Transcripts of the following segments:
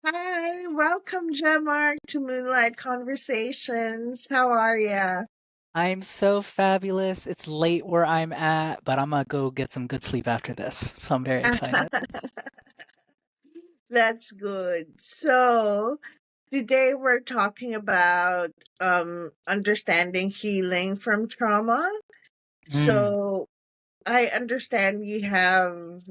Hi, welcome, Jemarc, to Moonlight Conversations. How are ya? I'm so fabulous. It's late where I'm at, but I'm gonna go get some good sleep after this. So I'm very excited. That's good. So, today we're talking about understanding healing from trauma. Mm. So, I understand you have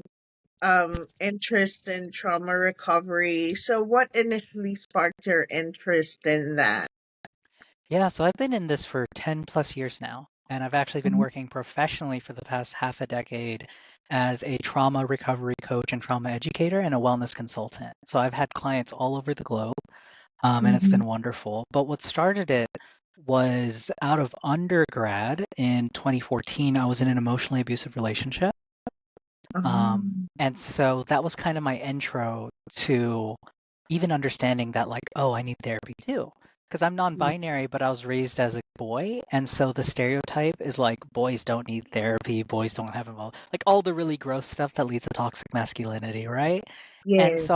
interest in trauma recovery. So, what initially sparked your interest in that? Yeah, so I've been in this for 10 plus years now, and I've actually been Mhm. working professionally for the past half a decade as a trauma recovery coach and trauma educator and a wellness consultant. So I've had clients all over the globe, and it's Mhm. been wonderful. But what started it was out of undergrad in 2014, I was in an emotionally abusive relationship. And so that was kind of my intro to even understanding that, like, oh, I need therapy too. Because I'm non-binary, but I was raised as a boy. And so the stereotype is like boys don't need therapy, boys don't have like all the really gross stuff that leads to toxic masculinity, right? And Yes.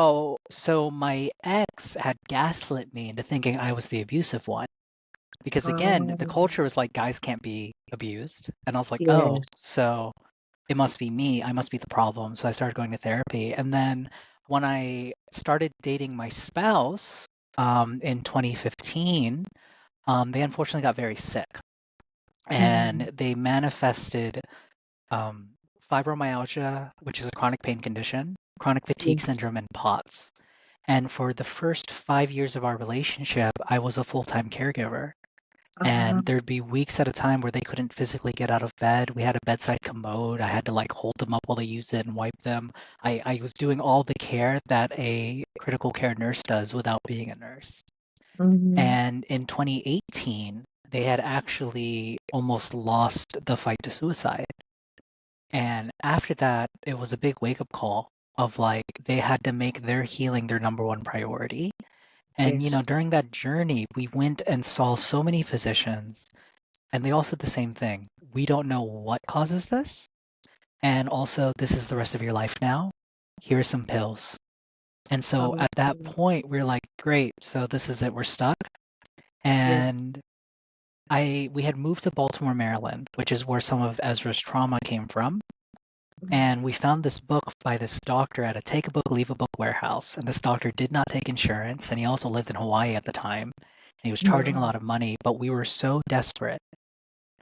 so my ex had gaslit me into thinking I was the abusive one. Because again, the Oh, culture was like guys can't be abused. And I was like, oh, yes. so it must be me. I must be the problem. So I started going to therapy. And then when I started dating my spouse in 2015, they unfortunately got very sick and Mhm. they manifested um, fibromyalgia, which is a chronic pain condition, chronic fatigue Yes. syndrome, and POTS. And for the first 5 years of our relationship, I was a full-time caregiver. Uh-huh. And there'd be weeks at a time where they couldn't physically get out of bed. We had a bedside commode. I had to like hold them up while they used it and wipe them. I was doing all the care that a critical care nurse does without being a nurse. Mhm. And in 2018, they had actually almost lost the fight to suicide. And after that, it was a big wake-up call of like they had to make their healing their number one priority. And Yes. during that journey, we went and saw so many physicians. And they all said the same thing. We don't know what causes this. And also, this is the rest of your life now. Here are some pills. And so Um, at that point, we are like, great. So this is it. We're stuck. yes. And we had moved to Baltimore, Maryland, which is where some of Ezra's trauma came from. And we found this book by this doctor at a take a book, leave a book warehouse. And this doctor did not take insurance. And he also lived in Hawaii at the time. And he was charging a Mhm. lot of money. But we were so desperate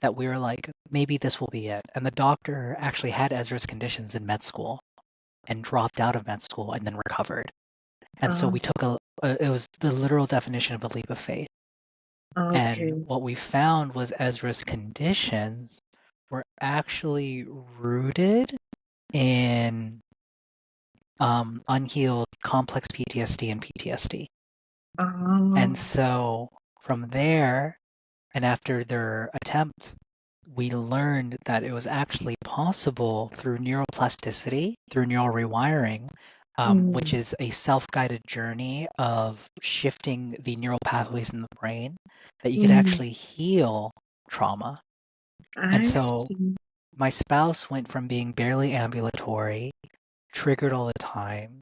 that we were like, maybe this will be it. And the doctor actually had Ezra's conditions in med school and dropped out of med school and then recovered. And so Uh, we took it was the literal definition of a leap of faith. And okay. what we found was Ezra's conditions were actually rooted in unhealed complex PTSD and PTSD. And Um, so from there, and after their attempt, we learned that it was actually possible through neuroplasticity, through neural rewiring, which mm, is a self-guided journey of shifting the neural pathways in the brain, that you could mm, actually heal trauma. And I so see. my spouse went from being barely ambulatory, triggered all the time,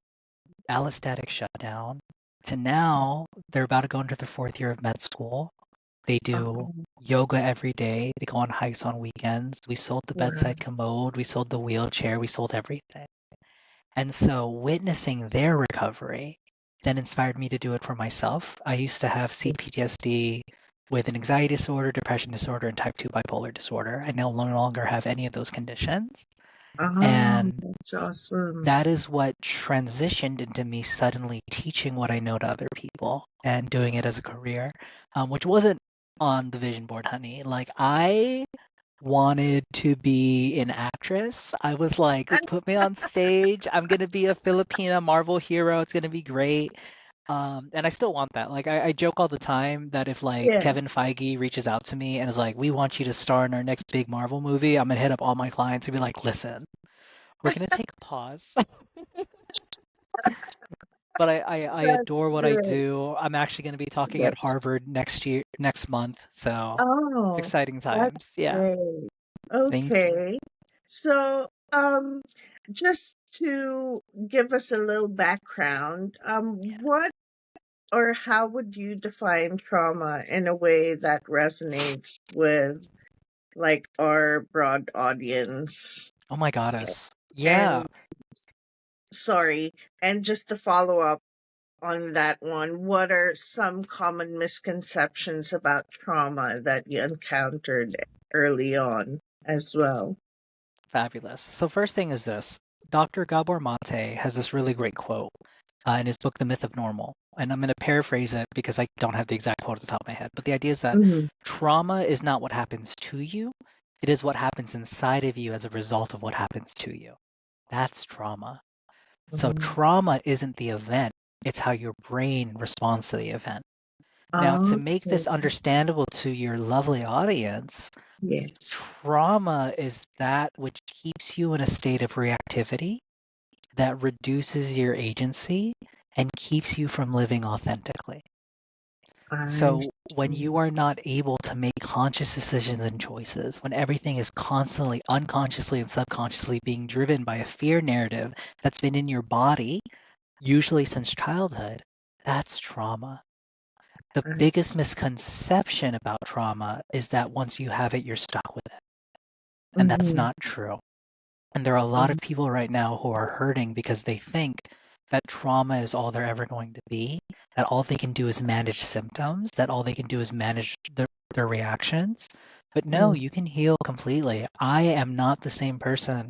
allostatic shutdown, to now they're about to go into their fourth year of med school. They do Um, yoga every day. They go on hikes on weekends. We sold the wow. bedside commode. We sold the wheelchair. We sold everything. And so witnessing their recovery then inspired me to do it for myself. I used to have CPTSD with an anxiety disorder, depression disorder, and type 2 bipolar disorder. I no longer have any of those conditions. And That's awesome. that is what transitioned into me suddenly teaching what I know to other people and doing it as a career, which wasn't on the vision board, honey. Like, I wanted to be an actress. I was like, put me on stage. I'm gonna be a Filipina Marvel hero. It's gonna be great. And I still want that. Like, I joke all the time that if like Yeah. Kevin Feige reaches out to me and is like, we want you to star in our next big Marvel movie, I'm gonna hit up all my clients and be like, listen, we're gonna take a pause. But I That's adore what I great. do. I'm actually going to be talking at That's, Harvard next month, so it's oh, exciting that's times. Yeah, great. thank you. Okay. So, just to give us a little background, Yeah. what or how would you define trauma in a way that resonates with like our broad audience? Oh my goddess. Yeah, And sorry, and just to follow up on that one, what are some common misconceptions about trauma that you encountered early on as well? fabulous. So first thing is this. Dr. Gabor Mate has this really great quote in his book, The Myth of Normal. And I'm going to paraphrase it because I don't have the exact quote at the top of my head. But the idea is that Mhm, trauma is not what happens to you, it is what happens inside of you as a result of what happens to you. That's trauma. So mhm. trauma isn't the event, it's how your brain responds to the event. Now, to make Okay, this understandable to your lovely audience, yes, trauma is that which keeps you in a state of reactivity that reduces your agency and keeps you from living authentically. I So, when see. you are not able to make conscious decisions and choices, when everything is constantly unconsciously and subconsciously being driven by a fear narrative that's been in your body, usually since childhood, that's trauma. The I biggest misconception about trauma is that once you have it, you're stuck with it. And that's mhm, not true. And there are a lot of people right now who are hurting because they think that trauma is all they're ever going to be, that all they can do is manage symptoms, that all they can do is manage their reactions. But no, mhm, you can heal completely. I am not the same person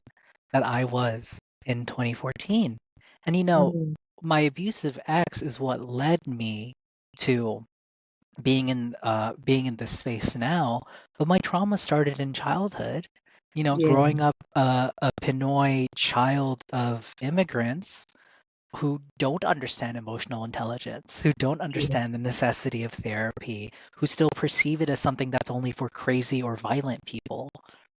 that I was in 2014. And mhm, my abusive ex is what led me to being in this space now, but my trauma started in childhood. yeah, Growing up a Pinoy child of immigrants who don't understand emotional intelligence, who don't yeah, understand the necessity of therapy, who still perceive it as something that's only for crazy or violent people,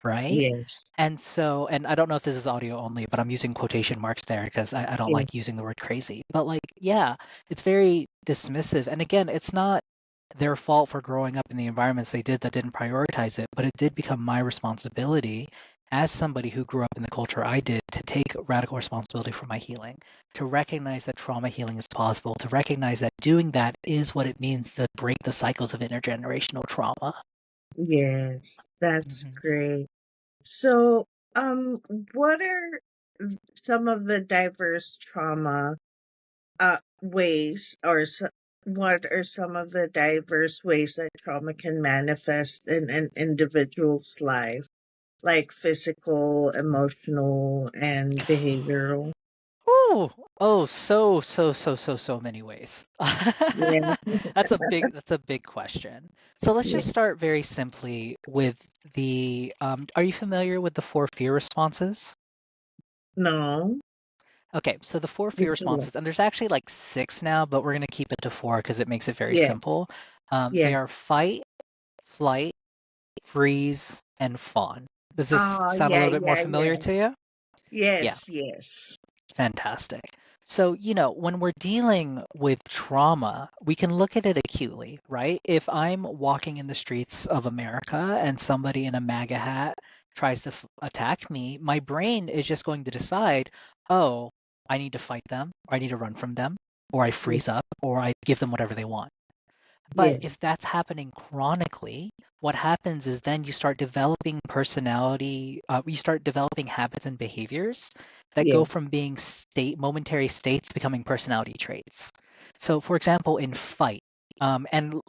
right? yes, And I don't know if this is audio only, but I'm using quotation marks there because I don't yeah, like using the word crazy. But like, yeah, it's very dismissive. And again, it's not their fault for growing up in the environments they did that didn't prioritize it, but it did become my responsibility as somebody who grew up in the culture I did to take radical responsibility for my healing, to recognize that trauma healing is possible, to recognize that doing that is what it means to break the cycles of intergenerational trauma. yes. That's Mhm. great. So, um, what are some of the diverse trauma ways, what are some of the diverse ways that trauma can manifest in an individual's life, like physical, emotional, and behavioral? Oh, oh, so many ways. Yeah, That's a big question. So let's yeah. just start very simply with are you familiar with the four fear responses? No, Okay, so the four fear would you like? responses, and there's actually like six now, but we're gonna keep it to four because it makes it very Yeah, simple. yeah. They are fight, flight, freeze, and fawn. Does this Oh, sound a yeah, little bit more yeah, familiar yeah. to you? Yeah. Yes, yes. Fantastic. So, when we're dealing with trauma, we can look at it acutely, right? If I'm walking in the streets of America and somebody in a MAGA hat tries to attack me, my brain is just going to decide, oh, I need to fight them, or I need to run from them, or I Yeah, freeze up, or I give them whatever they want. But yeah, if that's happening chronically, what happens is then you start developing you start developing habits and behaviors that yeah. go from being momentary states becoming personality traits. So, for example, in fight, and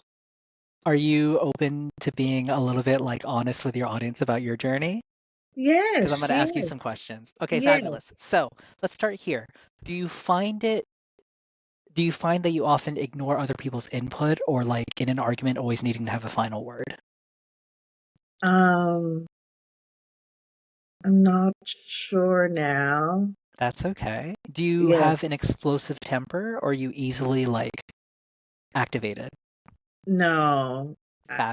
are you open to being a little bit like honest with your audience about your journey? Because I'm Yes, going to ask you some yes, questions. Okay, yeah. fabulous. So let's start here. Do you find it do you find that you often ignore other people's input or like in an argument always needing to have a final word? Um, I'm not sure now. That's okay. Do you Yeah, have an explosive temper or are you easily like activated? no,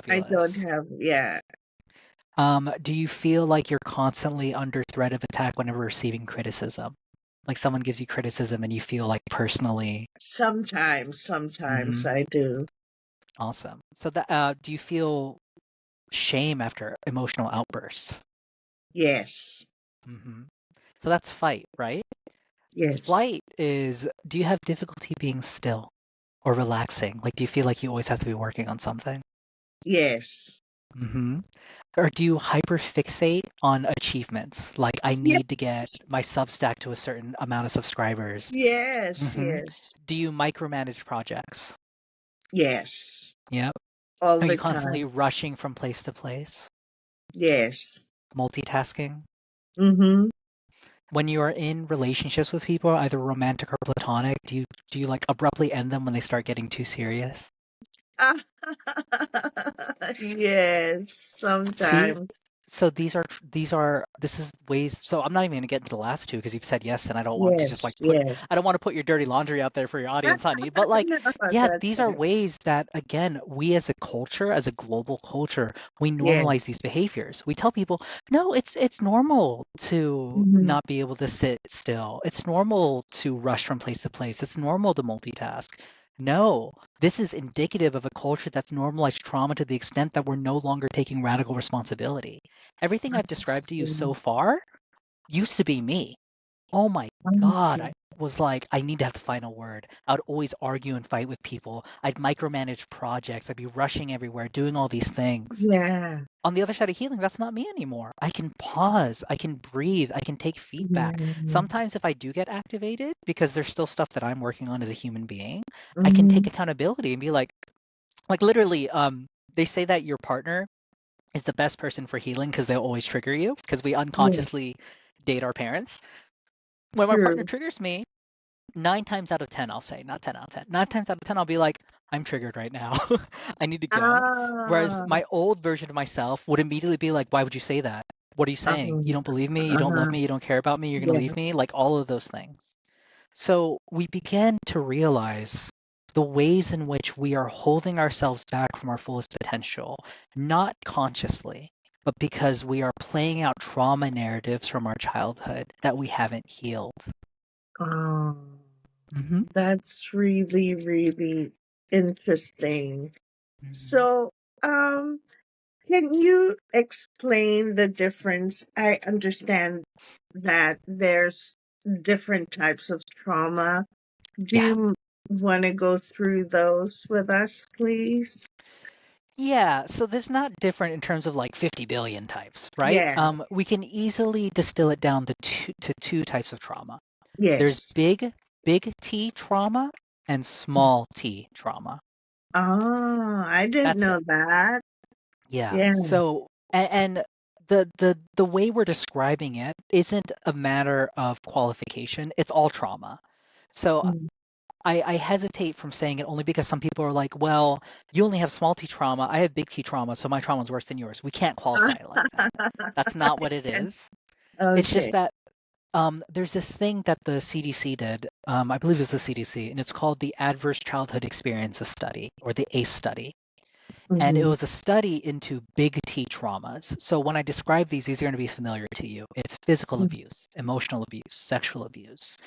I don't Fabulous. have, yeah. Do you feel like you're constantly under threat of attack whenever receiving criticism? Like someone gives you criticism and you feel like personally, Sometimes hmm I do. awesome. So that do you feel shame after emotional outbursts? Yes, hmm So that's fight, right? yes. Flight is, do you have difficulty being still? or relaxing? Like, do you feel like you always have to be working on something? Yes. Hmm. Or do you hyperfixate on achievements? Like, I need to get Yes. my Substack to a certain amount of subscribers. Yes, Hmm. yes. Do you micromanage projects? Yes. Yep. All Are you the constantly time. rushing from place to place? Yes. Multitasking? Mhm. When you are in relationships with people, either romantic or platonic, do you like abruptly end them when they start getting too serious? Yes, See, sometimes. so this is ways. So I'm not even gonna get into the last two because you've said yes, and I don't want to just like Yes, yes. I don't want to put your dirty laundry out there for your audience, honey. But like, No, yeah, that's these are right. ways that again, we as a culture, as a global culture, we Yes. normalize these behaviors. We tell people, no, it's normal to Mhm. not be able to sit still. It's normal to rush from place to place. It's normal to multitask. No, this is indicative of a culture that's normalized trauma to the extent that we're no longer taking radical responsibility. Everything I've described to you so Absolutely. far used to be me. Oh my God, Mhm. I was like, I need to have the final word. I would always argue and fight with people. I'd micromanage projects. I'd be rushing everywhere, doing all these things. Yeah. On the other side of healing, that's not me anymore. I can pause, I can breathe, I can take feedback. Yeah. Sometimes, if I do get activated, because there's still stuff that I'm working on as a human being, I can take Mhm. accountability and be like literally, they say that your partner is the best person for healing because they'll always trigger you because we Yeah. unconsciously date our parents. When my partner True. triggers me, 9 times out of 10, I'll say, not 10 out of 10. 9 times out of 10, I'll be like, I'm triggered right now. I need to go. Whereas Ah. my old version of myself would immediately be like, why would you say that? What are you saying? You don't believe me? You don't love Uh-huh. me? You don't care about me? You're going to Yeah. leave me? Like all of those things. So we began to realize the ways in which we are holding ourselves back from our fullest potential, not consciously, but because we are playing out trauma narratives from our childhood that we haven't healed. Oh, Hmm. that's really, really interesting. Hmm. So, um, can you explain the difference? I understand that there's different types of trauma. Do Yeah. you want to go through those with us, please? Yeah, so there's not different in terms of like 50 billion types, right? Yeah. We can easily distill it down to two types of trauma. There's Yes. big T trauma and small T trauma. Oh, I didn't That's know it. that. Yeah. Yeah. So and the way we're describing it isn't a matter of qualification. It's all trauma. So Mm. I hesitate from saying it only because some people are like, well, you only have small T trauma. I have big T trauma, so my trauma is worse than yours. We can't qualify it like that. That's not what it is. It's just Okay. that there's this thing that the CDC did. I believe it's the CDC, and it's called the Adverse Childhood Experiences Study, or the ACE study. And it Mhm. was a study into big T traumas. So when I describe these are going to be familiar to you. It's physical Mm. abuse, emotional abuse, sexual abuse.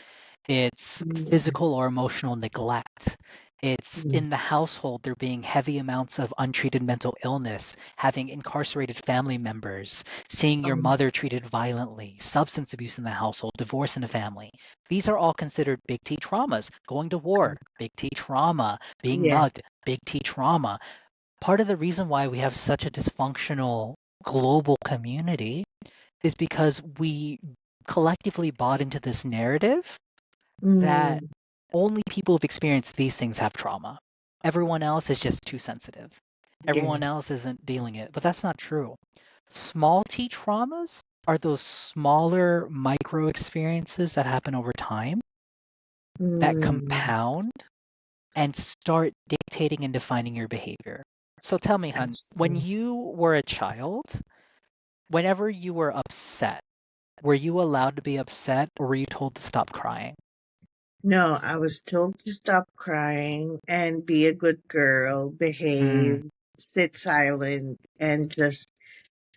It's Mm. physical or emotional neglect. It's Mm. in the household, there being heavy amounts of untreated mental illness, having incarcerated family members, seeing your Um, mother treated violently, substance abuse in the household, divorce in the family. These are all considered big T traumas. Going to war, big T trauma. Being yeah. mugged, big T trauma. Part of the reason why we have such a dysfunctional global community is because we collectively bought into this narrative that Mm. only people who've experienced these things have trauma. Everyone else is just too sensitive. Yeah. Everyone else isn't dealing it. But that's not true. Small T traumas are those smaller micro experiences that happen over time that Mm. compound and start dictating and defining your behavior. So tell me, I hun, when see. you were a child, whenever you were upset, were you allowed to be upset or were you told to stop crying? No, I was told to stop crying and be a good girl, Mm. behave, sit silent, and just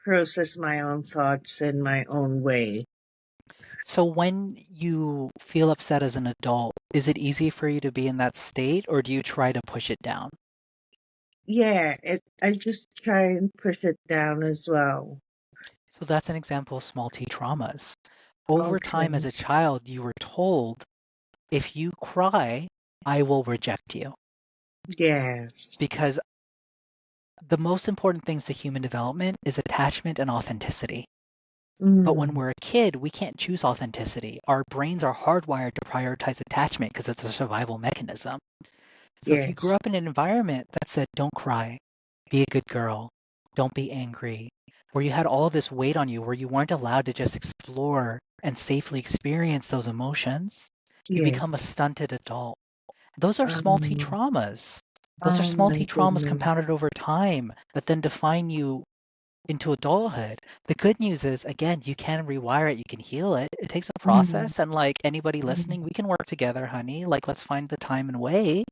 process my own thoughts in my own way. So when you feel upset as an adult, is it easy for you to be in that state or do you try to push it down? Yeah, I just try and push it down as well. So that's an example of small T traumas. Over time as Okay. a child, you were told, if you cry, I will reject you. Yes. because the most important things to human development is attachment and authenticity. But when Mm, we're a kid, we can't choose authenticity. Our brains are hardwired to prioritize attachment because it's a survival mechanism. So if you yes. grew up in an environment that said, don't cry, be a good girl, don't be angry, where you had all of this weight on you, where you weren't allowed to just explore and safely experience those emotions, you become a Yes. stunted adult. Those are small T Um, traumas. Those are oh small my T traumas goodness. compounded over time that then define you into adulthood. The good news is, again, you can rewire it, you can heal it. It takes a Mm, process. And like anybody mm, listening, we can work together, honey. Like, let's find the time and way.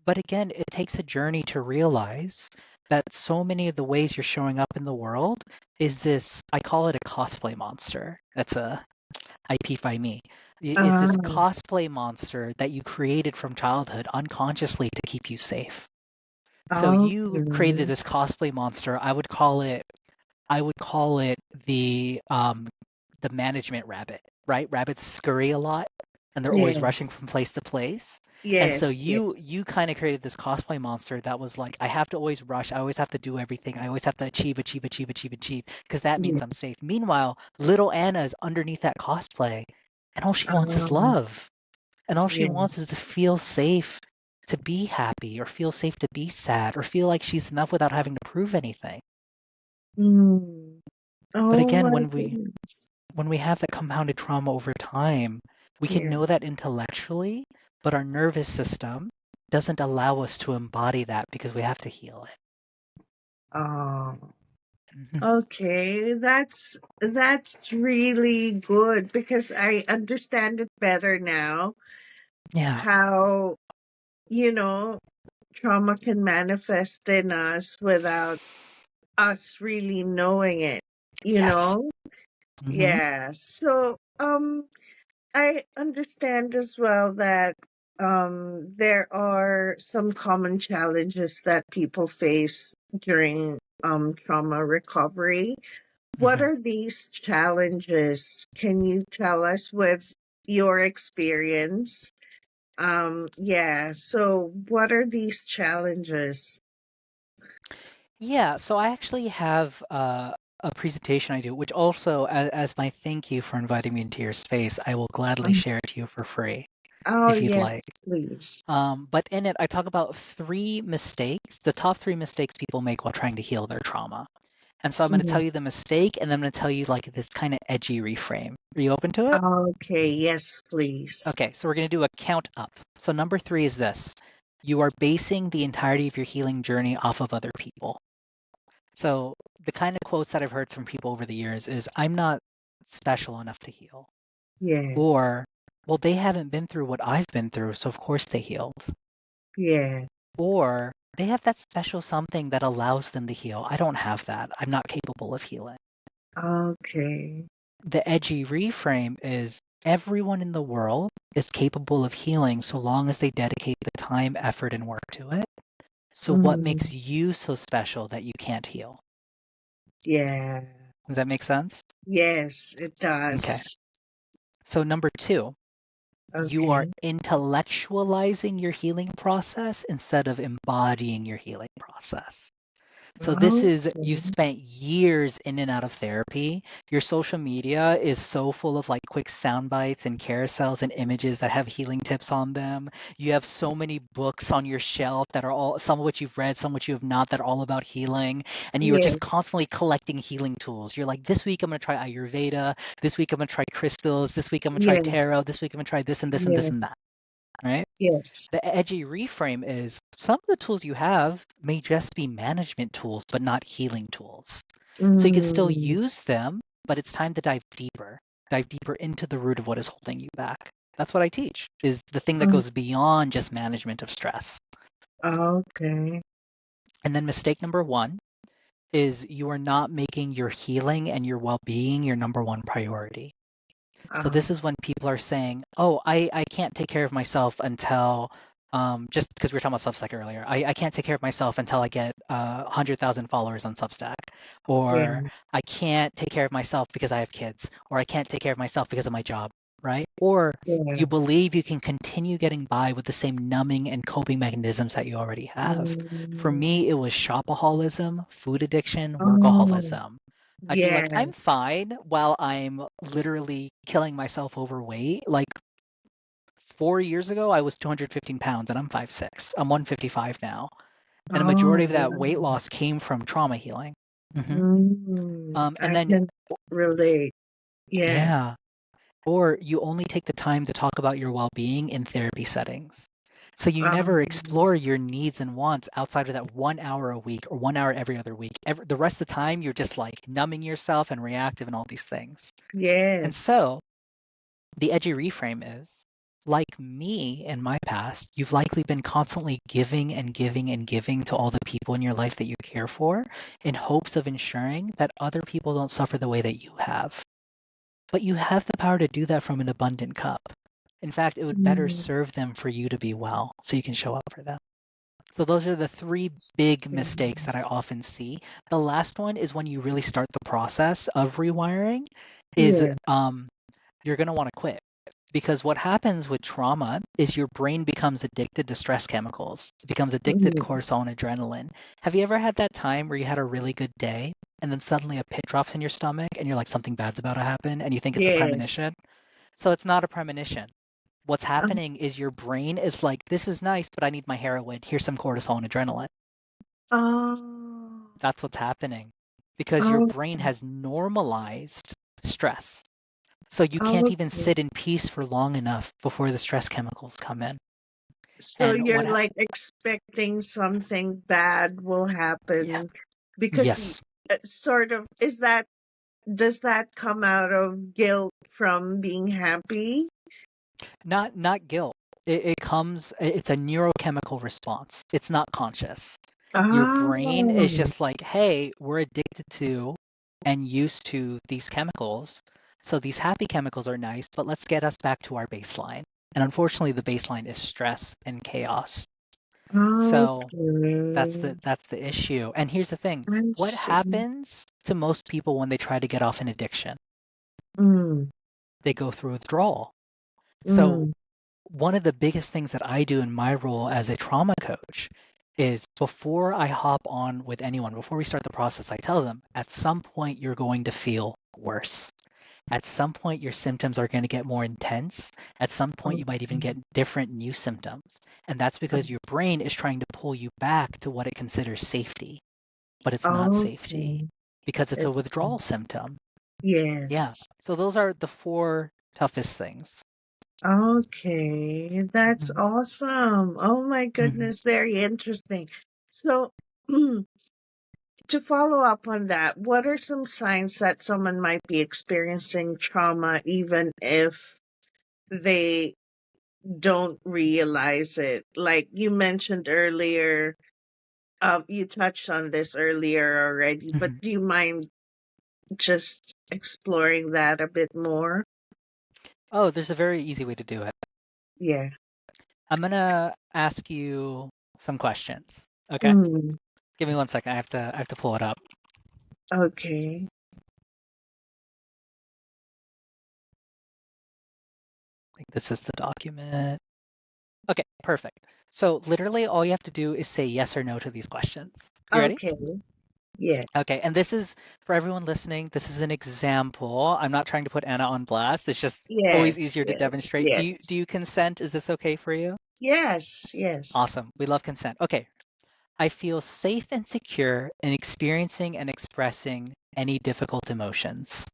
But again, it takes a journey to realize that so many of the ways you're showing up in the world is this, I call it a cosplay monster. That's a IP by me. Is this ah, cosplay monster that you created from childhood unconsciously to keep you safe. So you created okay. this cosplay monster. I would call it the management rabbit, right? Rabbits scurry a lot and they're always rushing Yes. from place to place. And so Yes. you Yes. you kind of created this cosplay monster that was like, I have to always rush, I always have to do everything, I always have to achieve, achieve, achieve, achieve, achieve, because that means I'm Yes. safe. Meanwhile, little Anna is underneath that cosplay, and all she wants is Um, love. And all she wants is yes. to feel safe to be happy or feel safe to be sad or feel like she's enough without having to prove anything. Mm. But Oh again, my when goodness. we have that compounded trauma over time, we can Yeah. know that intellectually, but our nervous system doesn't allow us to embody that because we have to heal it. Oh. Mhm. Okay, that's really good because I understand it better now Yeah. how, you know, trauma can manifest in us without us really knowing it, you Yes. know? Hmm. Yeah. So, I understand as well that there are some common challenges that people face during trauma recovery. What Hmm. are these challenges? Can you tell us with your experience? Yeah, so what are these challenges? Yeah. So I actually have a presentation I do, which also, as my thank you for inviting me into your space, I will gladly Um, share it to you for free oh, if you'd like. yes, please. But in it, I talk about three mistakes, the top three mistakes people make while trying to heal their trauma. And so I'm going to tell Mhm. you the mistake, and then I'm going to tell you like this kind of edgy reframe. Are you open to it? Okay, yes, please. Okay, so we're going to do a count up. So number three is this. You are basing the entirety of your healing journey off of other people. So the kind of quotes that I've heard from people over the years is, I'm not special enough to heal. Yeah, Or, well, they haven't been through what I've been through, so of course they healed. yeah. Or they have that special something that allows them to heal. I don't have that. I'm not capable of healing. Okay. The edgy reframe is everyone in the world is capable of healing so long as they dedicate the time, effort, and work to it. So, what makes Mm, you so special that you can't heal? yeah. Does that make sense? Yes, it Okay. does. So, number two, you are Okay. intellectualizing your healing process instead of embodying your healing process. So this is, you Okay. spent years in and out of therapy. Your social media is so full of like quick sound bites and carousels and images that have healing tips on them. You have so many books on your shelf that are all, some of which you've read, some which you have not, that are all about healing. And you are just Yes, constantly collecting healing tools. You're like, this week I'm going to try Ayurveda. This week I'm going to try crystals. This week I'm going to try yes, tarot. This week I'm going to try this and this and this and that. yes, Right? yes. The edgy reframe is some of the tools you have may just be management tools, but not healing tools. So you can still Mm, use them, but it's time to dive deeper into the root of what is holding you back. That's what I teach, is the thing that oh, goes beyond just management of stress. okay. And then mistake number one is you are not making your healing and your well-being your number one priority. So Uh, this is when people are saying, "Oh, I can't take care of myself until just because we were talking about Substack earlier, I can't take care of myself until I get 100,000 followers on Substack, yeah, or I can't take care of myself because I have kids, or I can't take care of myself because of my job." right? Or Yeah. you believe you can continue getting by with the same numbing and coping mechanisms that you already have. For Mm. me, it was shopaholism, food addiction, Oh, workaholism. I'd be like, yeah. I'm fine while I'm literally killing myself overweight. Like 4 years ago, I was 215 pounds and I'm 5'6". I'm 155 now. And a Oh, majority of that weight wow. loss came from trauma healing. hmm and I then, can relate. Yeah. yeah, or you only take the time to talk about your well-being in therapy settings. So you never Um, explore your needs and wants outside of that 1 hour a week or 1 hour every other week. The rest of the time, you're just like numbing yourself and reactive and all these things. And yes. so the edgy reframe is, like me in my past, you've likely been constantly giving and giving and giving to all the people in your life that you care for in hopes of ensuring that other people don't suffer the way that you have. But you have the power to do that from an abundant cup. In fact, it would better Mm, serve them for you to be well so you can show up for them. So those are the three big mistakes that I often see. The last one is when you really start the process of rewiring is yeah. you're going to want to quit. Because what happens with trauma is your brain becomes addicted to stress chemicals. It becomes addicted to Mm, cortisol and adrenaline. Have you ever had that time where you had a really good day and then suddenly a pit drops in your stomach and you're like, something bad's about to happen and you think it's a yes. premonition? So it's not a premonition. What's Um, happening is your brain is like, this is nice, but I need my heroin. Here's some cortisol and adrenaline. oh, That's what's happening because your oh, brain has normalized stress. So you can't even okay. sit in peace for long enough before the stress chemicals come in. So And you're like expecting something bad will yeah, happen because yes, sort of, does that come out of guilt from being happy? not guilt. It comes, it's a neurochemical response. It's not conscious. Your brain is Oh, just like, hey, we're addicted to and used to these chemicals. So these happy chemicals are nice, but let's get us back to our baseline. And unfortunately, the baseline is stress and chaos. So okay. that's the issue. And here's the thing. I What see. happens to most people when they try to get off an addiction? Mm, They go through withdrawal. So mm, one of the biggest things that I do in my role as a trauma coach is before I hop on with anyone, before we start the process, I tell them at some point you're going to feel worse. At some point, your symptoms are going to get more intense. At some point, you might even get okay. different new symptoms. And that's because your brain is trying to pull you back to what it considers safety, but it's not safety Okay. because it's a It's, withdrawal symptom. Yeah. yes. So those are the four toughest things. Okay. That's hmm awesome. Oh my hmm goodness. Very interesting. So, to follow up on that, what are some signs that someone might be experiencing trauma even if they don't realize it? Like you mentioned earlier, you touched on this earlier already, but hmm do you mind just exploring that a bit more? Oh, there's a very easy way to do it. Yeah. I'm gonna ask you some questions. Okay. Mm, Give me 1 second. I have to pull it up. okay. Like this is the document. Okay, perfect. So literally all you have to do is say yes or no to these questions. You ready? Okay. Yeah. Okay, and this is for everyone listening, this is an example. I'm not trying to put Anna on blast. It's just always Yes. easier to Yes. demonstrate. Yes. Do you consent? Is this okay for you? Yes. Yes. Awesome. We love consent. Okay. I feel safe and secure in experiencing and expressing any difficult emotions.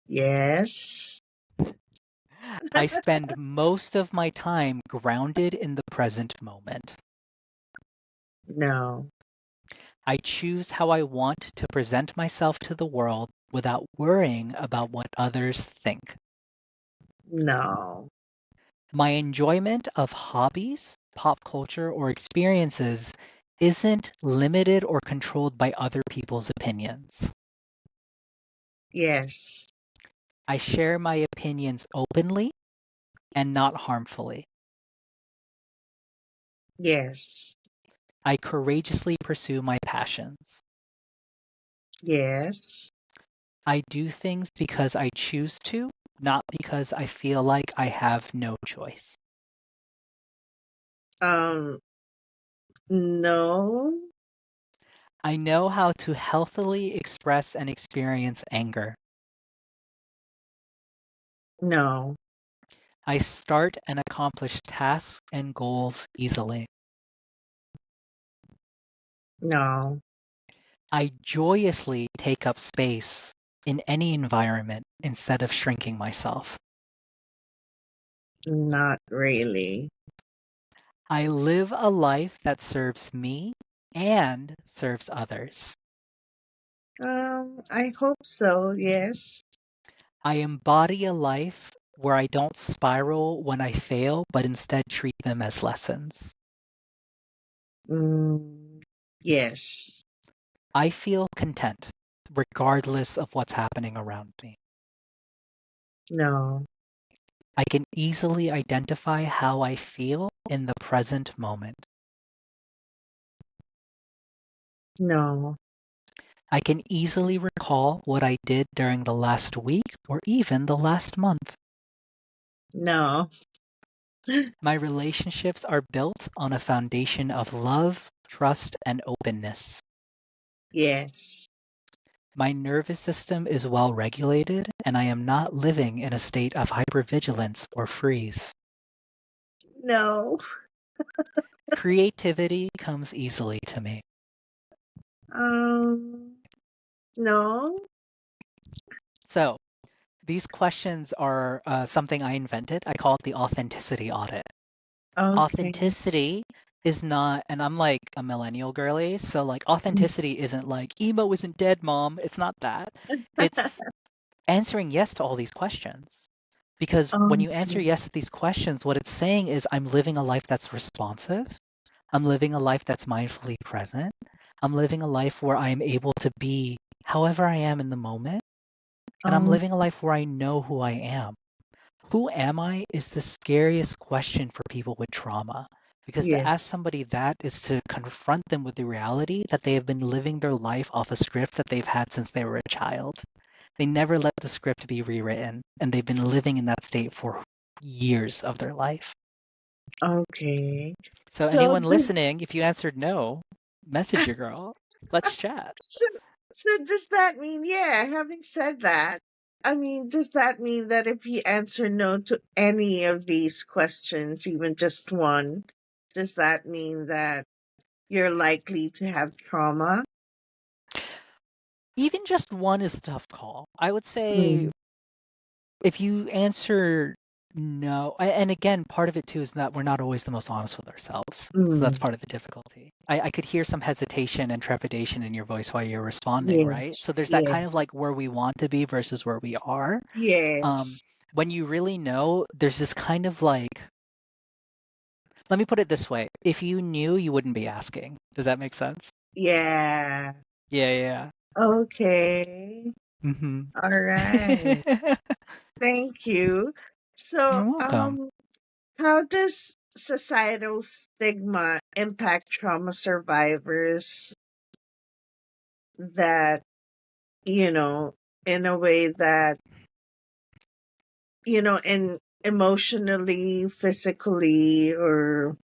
Yes. I spend most of my time grounded in the present moment. No. I choose how I want to present myself to the world without worrying about what others think. No. My enjoyment of hobbies, pop culture, or experiences isn't limited or controlled by other people's opinions. Yes. I share my opinions openly and not harmfully. Yes. I courageously pursue my passions. Yes. I do things because I choose to not because I feel like I have no choice. Um, no, I know how to healthily express and experience anger. no, I start and accomplish tasks and goals easily. no, I joyously take up space in any environment instead of shrinking myself. not really. I live a life that serves me and serves others. I hope so, yes. I embody a life where I don't spiral when I fail, but instead treat them as lessons. Mm, yes. I feel content regardless of what's happening around me. No, I can easily identify how I feel in the present moment. no, I can easily recall what I did during the last week or even the last month. no. My relationships are built on a foundation of love, trust, and openness. Yes. My nervous system is well regulated, and I am not living in a state of hypervigilance or freeze. No. Creativity comes easily to me. Um, no. So, these questions are something I invented. I call it the authenticity audit. Okay. Authenticity is not, and I'm like a millennial girly, so like Mm. authenticity isn't like emo isn't dead, mom. It's not that. It's answering yes to all these questions. Because when you answer Okay. yes to these questions, what it's saying is I'm living a life that's responsive. I'm living a life that's mindfully present. I'm living a life where I am able to be however I am in the moment. And I'm Oh, living a life where I know who I am. Who am I is the scariest question for people with trauma. Because to ask yes. somebody that is to confront them with the reality that they have been living their life off a script that they've had since they were a child. They never let the script be rewritten, and they've been living in that state for years of their life. Okay. So, So anyone does listening, if you answered no, message your girl. Let's chat. so, so does that mean, yeah, having said that, I mean, does that mean that if you answer no to any of these questions, even just one, does that mean that you're likely to have trauma? Even just one is a tough call. I would say Mm, if you answer no, and again, part of it too is that we're not always the most honest with ourselves. So that's mm, part of the difficulty. I could hear some hesitation and trepidation in your voice while you're responding, right? yes. So there's that kind of Yes. like where we want to be versus where we are. Um, Yes. when you really know, there's this kind of like, let me put it this way. If you knew, you wouldn't be asking. Does that make sense? Yeah. Yeah, yeah. Okay. Mm-hmm. All right. Thank you. So, You're welcome. how does societal stigma impact trauma survivors that, you know, in a way that, in emotionally, physically, or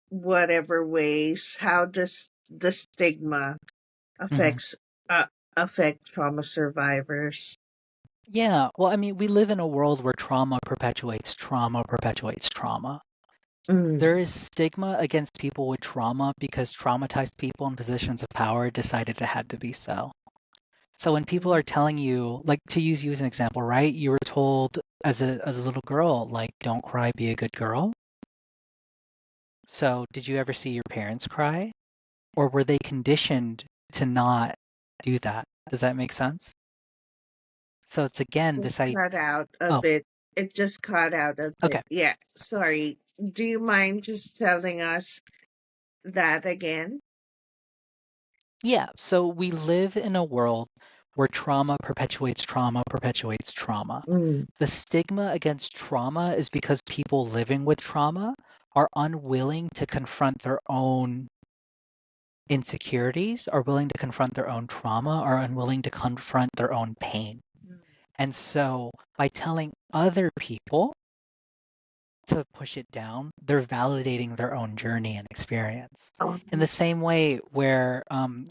whatever ways, how does the stigma Mhm. affects uh, affect trauma survivors? Yeah, well, I mean, we live in a world where trauma perpetuates trauma perpetuates trauma. There Mm, is stigma against people with trauma because traumatized people in positions of power decided it had to be so. So when people mm, are telling you, like to use you as an example, right? You were told as a little girl, like, don't cry, be a good girl. So did you ever see your parents cry? Or were they conditioned to not do that? Does that make sense? So it's again just this I cut out a oh, bit. It just cut out a okay. bit. Yeah, sorry. Do you mind just telling us that again? Yeah, so we live in a world where trauma perpetuates trauma perpetuates trauma. Mm, The stigma against trauma is because people living with trauma are unwilling to confront their own insecurities, are willing to confront their own trauma, are unwilling to confront their own pain. And so by telling other people to push it down, they're validating their own journey and experience. Oh, In the same way where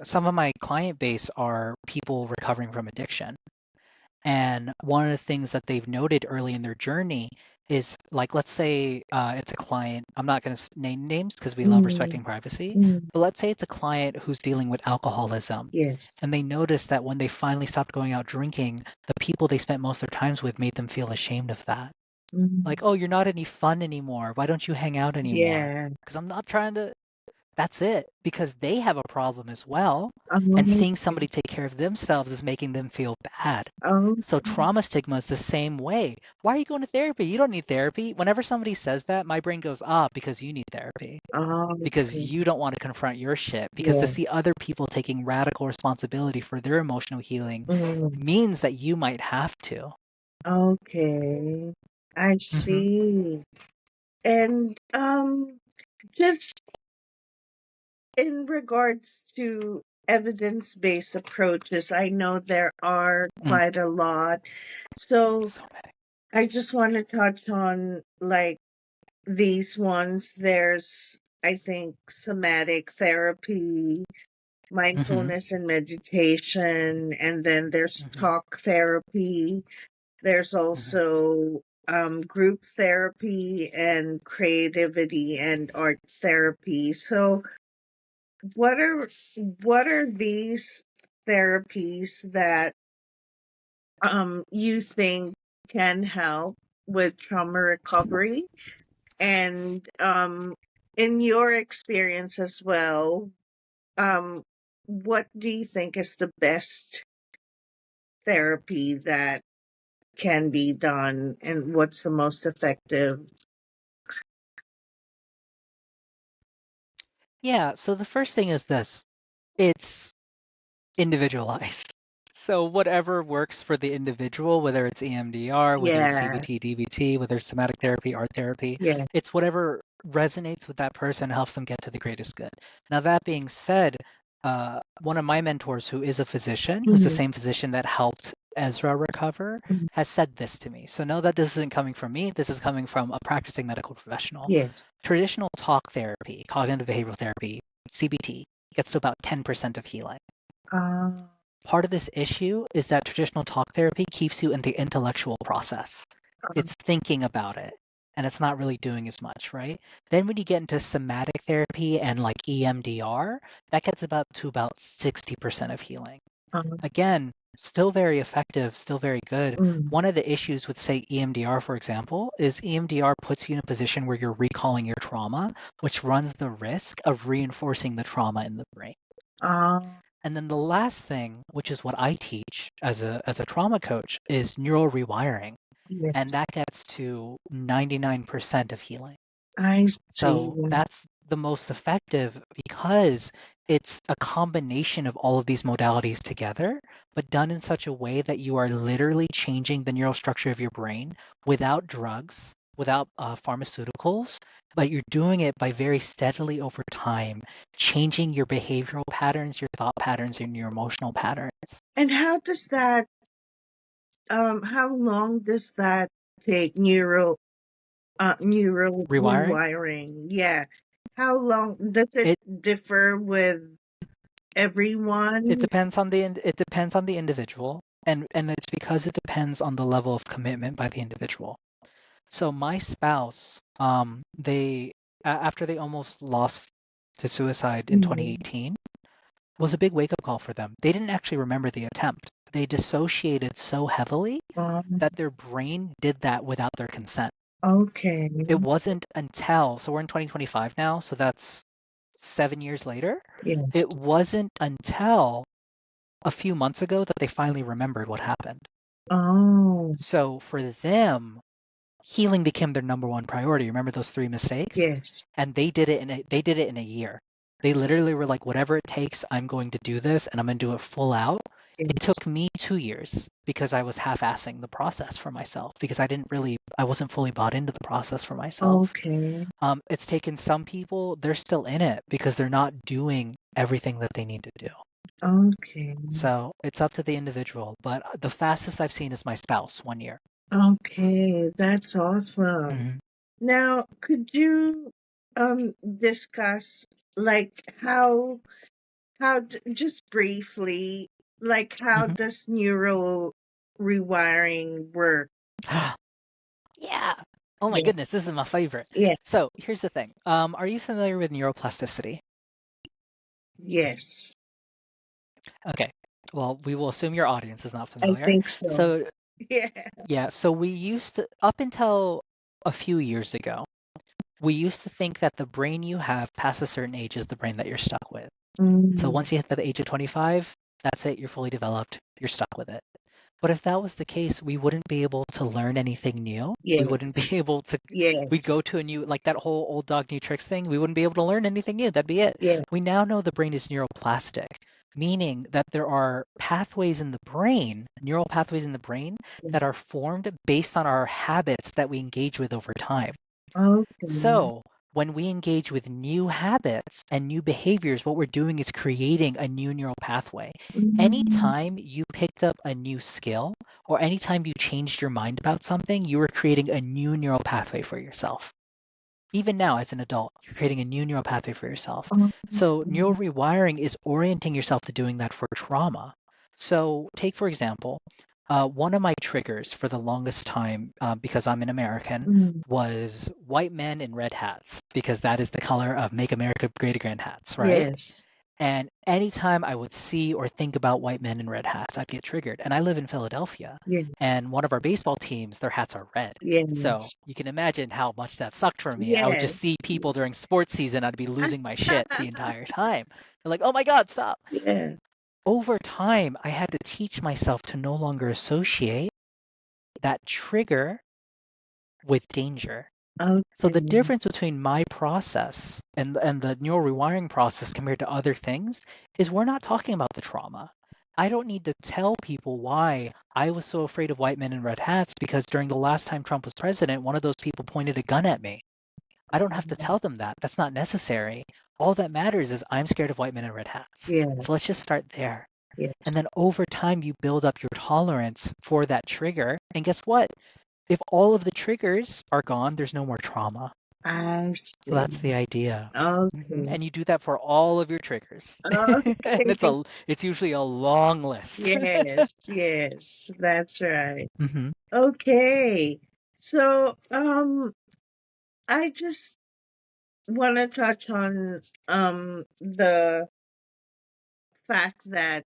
some of my client base are people recovering from addiction. And one of the things that they've noted early in their journey is like, let's say it's a client, I'm not going to name names because we love mm, respecting privacy, mm, but let's say it's a client who's dealing with alcoholism. yes. And they noticed that when they finally stopped going out drinking, the people they spent most of their times with made them feel ashamed of that. Mm, Like, oh, you're not any fun anymore. Why don't you hang out anymore? yeah. Because I'm not trying to. That's it. Because they have a problem as well. And Oh, seeing somebody take care of themselves is making them feel bad. oh, So trauma stigma is the same way. Why are you going to therapy? You don't need therapy. Whenever somebody says that, my brain goes, because you need therapy. Because okay. you don't want to confront your shit. Because to Yeah. see other people taking radical responsibility for their emotional healing Mm, means that you might have to. okay. I Hmm. see. And just in regards to evidence-based approaches, I know there are Mm, quite a lot. So so many. I just want to touch on like these ones. There's, I think, somatic therapy, Hmm. mindfulness and meditation, and then there's Hmm. talk therapy. There's Hmm. also group therapy and creativity and art therapy. So, what are what are these therapies that you think can help with trauma recovery? And in your experience as well, um, what do you think is the best therapy that can be done, and what's the most effective? Yeah, so the first thing is this. It's individualized. So whatever works for the individual, whether it's EMDR, whether it's Yeah, CBT, DBT, whether it's somatic therapy, art therapy, yeah. it's whatever resonates with that person and helps them get to the greatest good. Now that being said, one of my mentors who is a physician, who's the Mhm, same physician that helped Ezra recover, mhm. has said this to me. So know that this isn't coming from me, this is coming from a practicing medical professional. Yes. Traditional talk therapy, cognitive behavioral therapy, CBT, gets to about 10% of healing. Ah, Part of this issue is that traditional talk therapy keeps you in the intellectual process. ah, It's thinking about it and it's not really doing as much, right? Then when you get into somatic therapy and like EMDR, that gets about 60% of healing. ah, Again, still very effective, still very good. mm, One of the issues with say EMDR, for example, is EMDR puts you in a position where you're recalling your trauma, which runs the risk of reinforcing the trauma in the brain. ah, And then the last thing, which is what I teach as a trauma coach, is neural rewiring. And yes. that gets to 99% of healing. I see. So that's the most effective because it's a combination of all of these modalities together, but done in such a way that you are literally changing the neural structure of your brain without drugs, without pharmaceuticals, but you're doing it by very steadily over time, changing your behavioral patterns, your thought patterns, and your emotional patterns. And how long does that take? Neural Rewiring, rewiring. Yeah. How long does it it differ with it everyone? depends on it depends on the individual, and it's because it depends on the level of commitment by the individual. So my spouse, they after they almost lost to suicide in Mhm. 2018, was a big wake up call for them. They didn't actually remember the attempt. They dissociated so heavily Um, that their brain did that without their consent. okay. It wasn't until, so we're in 2025 now, so that's 7 years later. Yes. It wasn't until a few months ago that they finally remembered what happened. Oh, So for them, healing became their number one priority. Remember those three mistakes? yes. And they did it in a year. They literally were like, whatever it takes, I'm going to do this and I'm going to do it full out. It Yes. took me 2 years because I was half-assing the process for myself because I wasn't fully bought into the process for myself. Okay. It's taken some people, they're still in it because they're not doing everything that they need to do. Okay. So it's up to the individual. But the fastest I've seen is my spouse, 1 year. Okay, that's awesome. Hmm. Now, could you discuss like just briefly, like how Hmm. does neural rewiring work? Yeah. Oh my Yeah. goodness, this is my favorite. Yeah. So here's the thing. Are you familiar with neuroplasticity? Yes. Okay. Well, we will assume your audience is not I familiar. think so. So Yeah. yeah, so we used to, up until a few years ago, we used to think that the brain you have past a certain age is the brain that you're stuck with. So Mm, once you hit the age of 25, that's it, you're fully developed, you're stuck with it. But if that was the case, we wouldn't be able to learn anything new. We wouldn't yes. be able to, we'd Yes. go to a new, like that whole old dog, new tricks thing. We wouldn't be able to learn anything new. That'd be it. Yeah. We now know the brain is neuroplastic, meaning that there are pathways in the brain, neural pathways in the brain that are Yes. formed based on our habits that we engage with over time. Okay. So when we engage with new habits and new behaviors, what we're doing is creating a new neural pathway. Mm, Anytime you picked up a new skill or anytime you changed your mind about something, you are creating a new neural pathway for yourself. Even now, as an adult, you're creating a new neural pathway for yourself. So, neural okay. rewiring is orienting yourself to doing that for trauma. So, take for example, one of my triggers for the longest time, because I'm an American, Mm, was white men in red hats, because that is the color of Make America Great Again hats, right? yes. And anytime I would see or think about white men in red hats, I'd get triggered. And I live in Philadelphia, Yeah. and one of our baseball teams, their hats are red. So Yes. you can imagine how much that sucked for me. I would just Yes. see people during sports season, I'd be losing my shit the entire time. They're like, oh my God, stop. Yeah. Over time, I had to teach myself to no longer associate that trigger with danger. So the Okay. difference between my process and the neural rewiring process compared to other things is we're not talking about the trauma. I don't need to tell people why I was so afraid of white men in red hats because during the last time Trump was president, one of those people pointed a gun at me. I don't have to tell them that. That's not necessary. All that matters is I'm scared of white men in red hats. So let's Yes. just start there. And Yes. then over time, you build up your tolerance for that trigger. And guess what? If all of the triggers are gone, there's no more trauma. I So that's the see. idea. Okay. And you do that for all of your triggers. And Okay. it's usually a long list. Yes. Yes. That's right. Hmm. Okay. So, I just want to touch on the fact that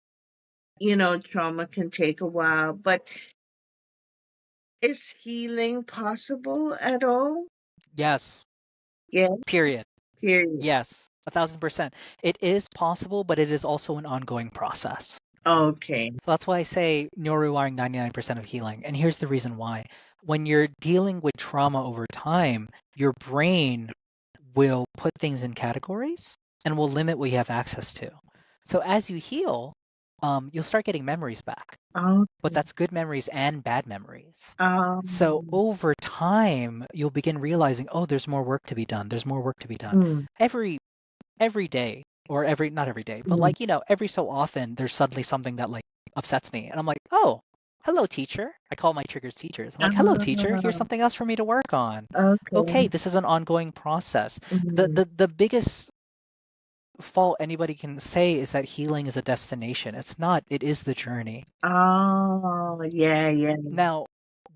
trauma can take a while, but is healing possible at all? Yes. Yeah, Period. period. Yes. 1,000%. It is possible, but it is also an ongoing process. Okay. So that's why I say neurowiring 99% of healing. And here's the reason why. When you're dealing with trauma over time, your brain will put things in categories and will limit what you have access to. So as you heal, you'll start getting memories back, but Okay. that's good memories and bad memories. So Um, over time, you'll begin realizing, oh, there's more work to be done. There's more work to be done. mm, Every every day, or not every day, but mm. like, every so often there's suddenly something that like upsets me. And I'm like, oh, hello, teacher. I call my triggers teachers. I'm like, hello, teacher. Here's Ah, something else for me to work on. Okay, okay. this is an ongoing process. The Mm. the the biggest fault anybody can say is that healing is a destination. It's not, it is the journey. Oh, yeah, yeah, Now,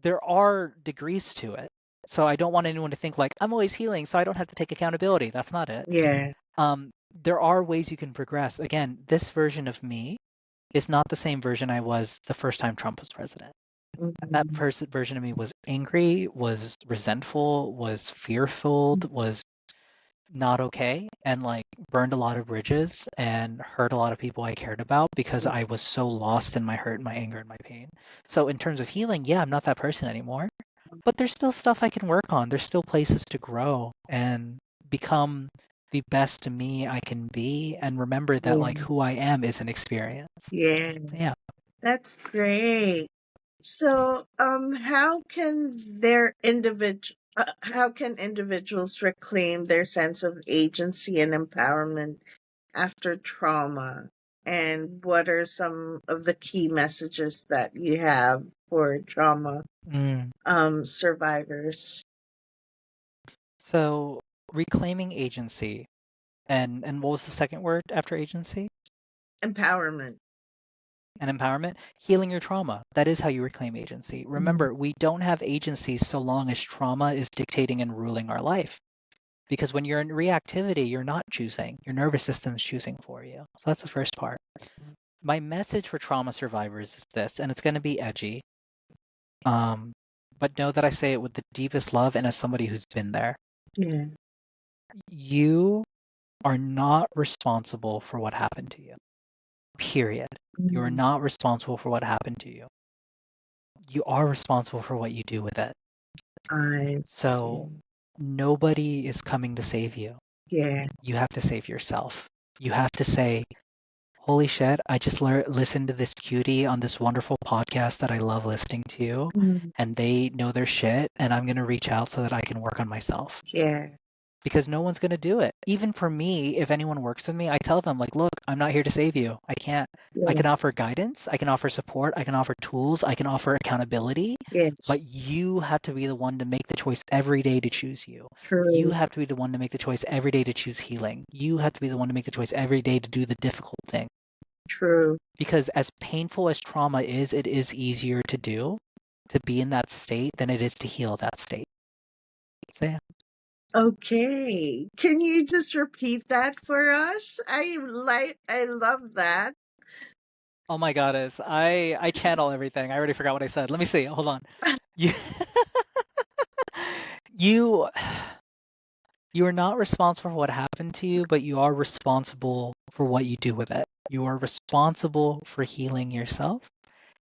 there are degrees to it. So I don't want anyone to think like I'm always healing, so I don't have to take accountability. That's not it. yeah. There are ways you can progress. Again, this version of me is not the same version I was the first time Trump was president. That Mhm. version of me was angry, was resentful, was fearful, was not okay, and like burned a lot of bridges and hurt a lot of people I cared about because I was so lost in my hurt, my anger, and my pain. So in terms of healing, yeah, I'm not that person anymore. But there's still stuff I can work on. There's still places to grow and become the best me I can be and remember that like Yeah, who I am is an experience. yeah. So, yeah. That's great. So, how can individuals reclaim their sense of agency and empowerment after trauma? and what are some of the key messages that you have for trauma Mm. survivors? So reclaiming agency, and what was the second word after agency? Empowerment. And empowerment, healing your trauma. That is how you reclaim agency. Mm, Remember, we don't have agency so long as trauma is dictating and ruling our life. Because when you're in reactivity, you're not choosing. Your nervous system is choosing for you. So that's the first part. My message for trauma survivors is this, and it's going to be edgy, um, but know that I say it with the deepest love and as somebody who's been there. yeah. You are not responsible for what happened to you. Period. You are Mm, not responsible for what happened to you. You are responsible for what you do with it. I So see. nobody is coming to save you. Yeah. You have to save yourself. You have to say, holy shit, I just listened to this cutie on this wonderful podcast that I love listening to, Mm, and they know their shit, and I'm going to reach out so that I can work on myself. yeah. Because no one's going to do it. Even for me, if anyone works with me, I tell them, like, look, I'm not here to save you. I can't. I Yeah. can offer guidance, I can offer support, I can offer tools, I can offer accountability, Yes. but you have to be the one to make the choice every day to choose you. You True. have to be the one to make the choice every day to choose healing. You have to be the one to make the choice every day to do the difficult thing. True. Because as painful as trauma is, it is easier to do, to be in that state, than it is to heal that state. So yeah. Okay. Can you just repeat that for us? I love that. Oh my goddess, I channel everything. I already forgot what I said. Let me see. Hold on. You you you are not responsible for what happened to you, but you are responsible for what you do with it. You are responsible for healing yourself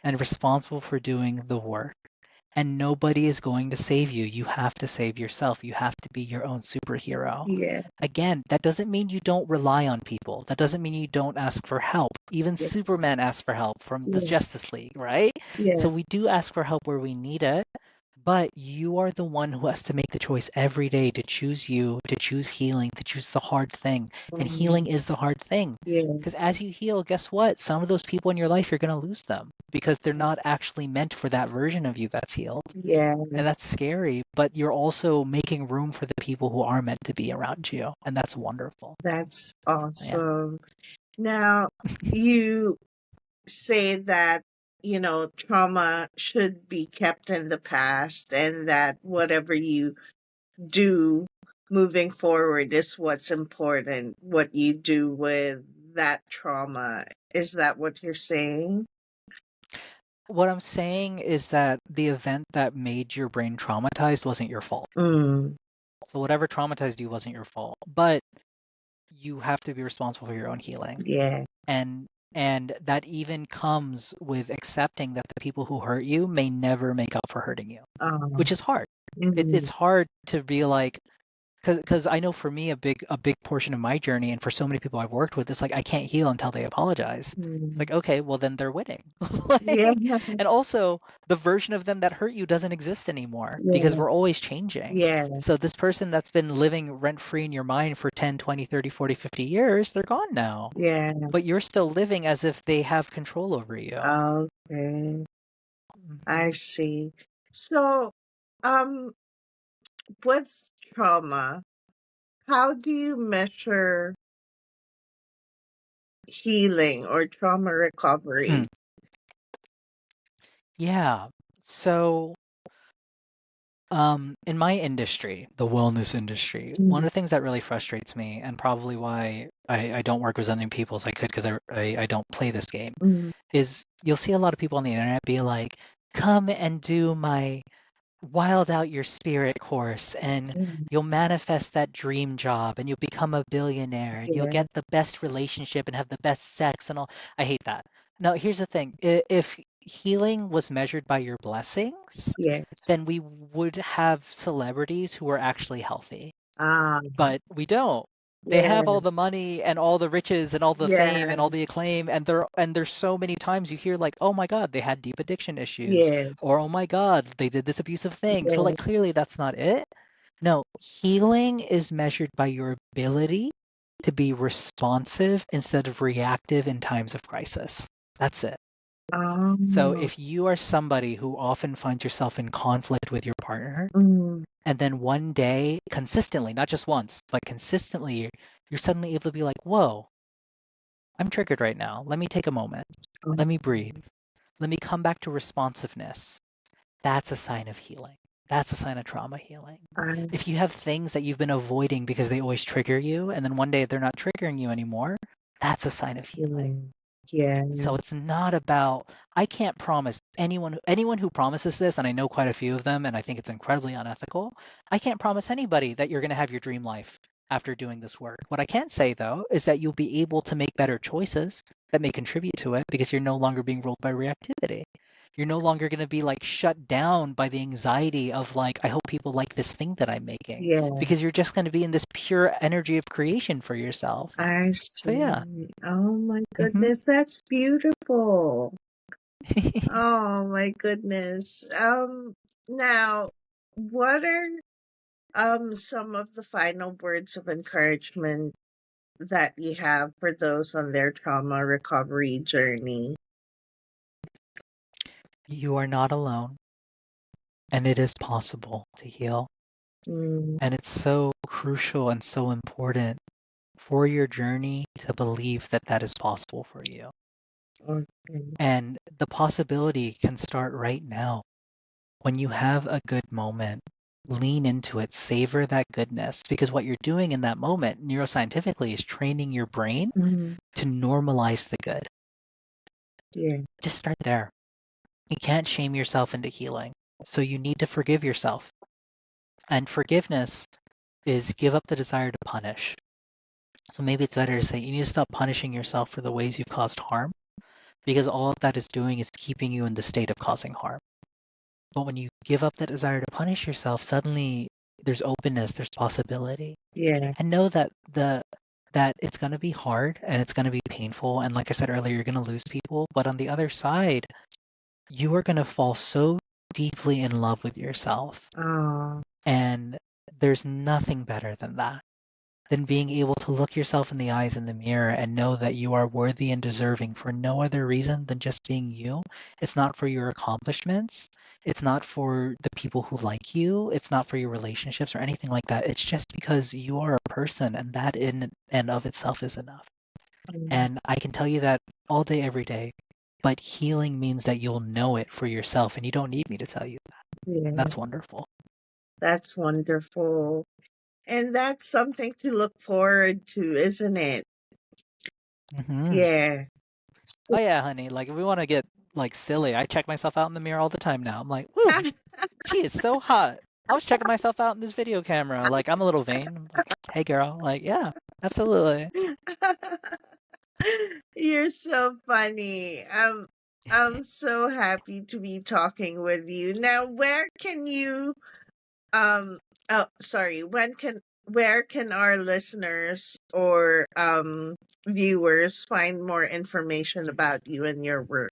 and responsible for doing the work. And nobody is going to save you. You have to save yourself. You have to be your own superhero. Yeah. Again, that doesn't mean you don't rely on people. That doesn't mean you don't ask for help. Even Yes. Superman asked for help from the Yeah. Justice League, right? Yeah. So we do ask for help where we need it, but you are the one who has to make the choice every day to choose you, to choose healing, to choose the hard thing. And healing Um, is the hard thing. yeah. Because as you heal, guess what? Some of those people in your life, you're going to lose them because they're not actually meant for that version of you that's healed. Yeah. And that's scary, but you're also making room for the people who are meant to be around you. And that's wonderful. That's Yeah. awesome. Now, you say that, trauma should be kept in the past and that whatever you do moving forward is what's important, what you do with that trauma. Is that what you're saying? What I'm saying is that the event that made your brain traumatized wasn't your fault. Mm, So whatever traumatized you wasn't your fault. But you have to be responsible for your own healing. yeah. And and that even comes with accepting that the people who hurt you may never make up for hurting you, which Um, is hard. It's mm, hard to be like, because I know for me a big portion of my journey, and for so many people I've worked with, it's like I can't heal until they apologize. It's mm. like, okay, well then they're winning. Yeah. Like, and also the version of them that hurt you doesn't exist anymore because Yeah. we're always changing. Yeah. So this person that's been living rent free in your mind for 10, 20, 30, 40, 50 years, they're gone now. Yeah. But you're still living as if they have control over you. Okay. Mhm. I see. So, um, with trauma, how do you measure healing or trauma recovery? Mm. Yeah. So in my industry, the wellness industry, one Mm, of the things that really frustrates me, and probably why I don't work with as many people as I could because I don't play this game, mm, is you'll see a lot of people on the internet be like, come and do my wild out your spirit course and mm, you'll manifest that dream job and you'll become a billionaire and you'll yeah. get the best relationship and have the best sex and all. I hate that. Now, here's the thing. If healing was measured by your blessings, Yes. then we would have celebrities who are actually healthy. Ah, But we don't. They have yeah. all the money and all the riches and all the fame and Yeah. all the acclaim, and there's so many times you hear like, oh my God, they had deep addiction issues, or Yes. oh my God, they did this abusive thing. So Yeah. like clearly that's not it. No, healing is measured by your ability to be responsive instead of reactive in times of crisis. That's it. So Oh, if you are somebody who often finds yourself in conflict with your partner, mm, and then one day, consistently, not just once, but consistently, you're suddenly able to be like, whoa, I'm triggered right now. Let me take a moment. oh, Let me breathe. Let me come back to responsiveness. That's a sign of healing. That's a sign of trauma healing. I If you have things that you've been avoiding because they always trigger you, and then one day they're not triggering you anymore, that's a sign of healing. see. Yeah, So it's not about, I can't promise anyone who promises this, and I know quite a few of them, and I think it's incredibly unethical. I can't promise anybody that you're going to have your dream life after doing this work. What I can say though is that you'll be able to make better choices that may contribute to it because you're no longer being ruled by reactivity. You're no longer going to be like shut down by the anxiety of like, I hope people like this thing that I'm making, yeah, because you're just going to be in this pure energy of creation for yourself. I So yeah. see. Oh my Hmm. goodness, that's beautiful. Oh my goodness. Now, what are some of the final words of encouragement that you have for those on their trauma recovery journey? You are not alone, and it is possible to heal. Mm, And it's so crucial and so important for your journey to believe that that is possible for you. okay. And the possibility can start right now. When you have a good moment, lean into it, savor that goodness, because what you're doing in that moment, neuroscientifically, is training your brain Mm, to normalize the good. yeah, Just start there. You can't shame yourself into healing. So you need to forgive yourself. And forgiveness is give up the desire to punish. So maybe it's better to say you need to stop punishing yourself for the ways you've caused harm, because all of that is doing is keeping you in the state of causing harm. But when you give up that desire to punish yourself, suddenly there's openness, there's possibility. yeah. And know that that it's going to be hard and it's going to be painful, and like I said earlier, you're going to lose people, but on the other side, you are going to fall so deeply in love with yourself. Oh, And there's nothing better than being able to look yourself in the eyes in the mirror and know that you are worthy and deserving for no other reason than just being you. It's not for your accomplishments. It's not for the people who like you. It's not for your relationships or anything like that. It's just because you are a person, and that in and of itself is enough. mm, And I can tell you that all day, every day. But healing means that you'll know it for yourself, and you don't need me to tell you that. yeah, That's wonderful. that's wonderful. And that's something to look forward to, isn't it? Hmm. Yeah. Oh yeah, honey. Like if we want to get like silly, I check myself out in the mirror all the time now. I'm like, whoo, she is so hot. I was checking myself out in this video camera. Like I'm a little vain. I'm like, hey girl. Like, yeah, absolutely. You're so funny. I'm so happy to be talking with you. Now, where can you oh, sorry, where can our listeners or viewers find more information about you and your work?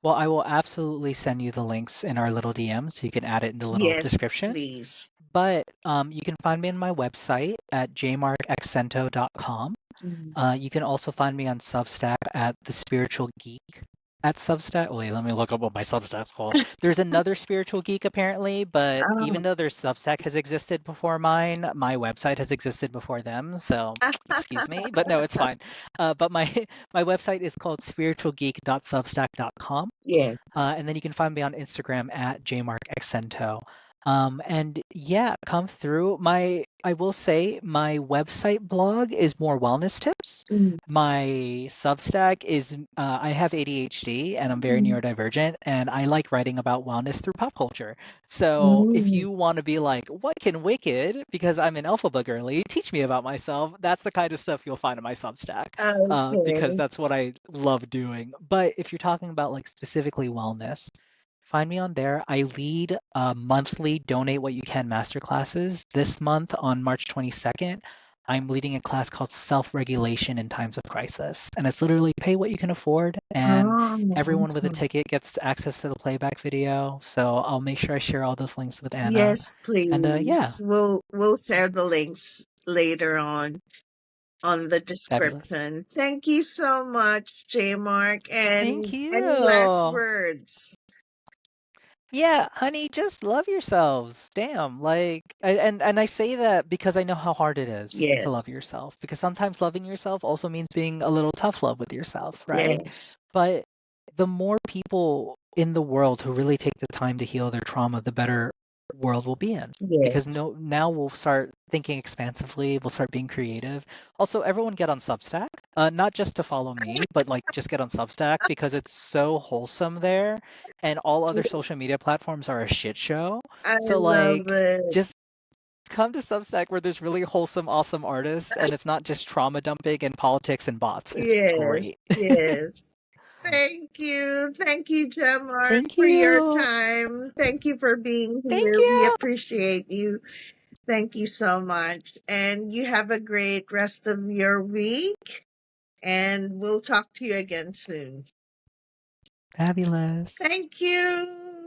Well, I will absolutely send you the links in our little DM so you can add it in the little Yes, description. please. But you can find me on my website at jmarcaccento.com. Mhm. You can also find me on Substack at The Spiritual Geek at Substack. Wait, let me look up what my Substack's called. There's another Spiritual Geek apparently, but Oh. even though their Substack has existed before mine, my website has existed before them. So excuse me, but no, it's fine. But my my website is called spiritualgeek.substack.com. Yes. And then you can find me on Instagram at Jemarc Axinto. And yeah, come through. I will say my website blog is more wellness tips. Mm, My Substack is I have ADHD and I'm very mm, neurodivergent, and I like writing about wellness through pop culture. So if mm. you want to be like, what can Wicked, because I'm an alphabet girly, teach me about myself, that's the kind of stuff you'll find in my Substack, because Okay. that's what I love doing. But if you're talking about like specifically wellness, find me on there. I lead monthly Donate What You Can masterclasses. This month on March 22nd, I'm leading a class called Self-Regulation in Times of Crisis. And it's literally pay what you can afford, and Oh, everyone with a awesome. ticket gets access to the playback video. So I'll make sure I share all those links with Anna. Yes, And yeah, please. We'll share the links later on. on the Fabulous. description. Thank you so much, Jemarc. Thank And any last you. words? Yeah, honey, just love yourselves. Damn, like, and I say that because I know how hard it is to love Yes, yourself. Because sometimes loving yourself also means being a little tough love with yourself, right? yes, But the more people in the world who really take the time to heal their trauma, the better world we'll be in. Because yes. no, now we'll start thinking expansively, we'll start being creative. Also, everyone get on Substack, not just to follow me, but like just get on Substack because it's so wholesome there, and all other social media platforms are a shit show. I So love like, it. just come to Substack where there's really wholesome, awesome artists, and it's not just trauma dumping and politics and bots. It's Yes, great. yes. Thank you. Thank you, Jemarc, Thank for your you. time. Thank you for being Thank here. We you. appreciate you. Thank you so much. And you have a great rest of your week. And we'll talk to you again soon. Fabulous. Thank you.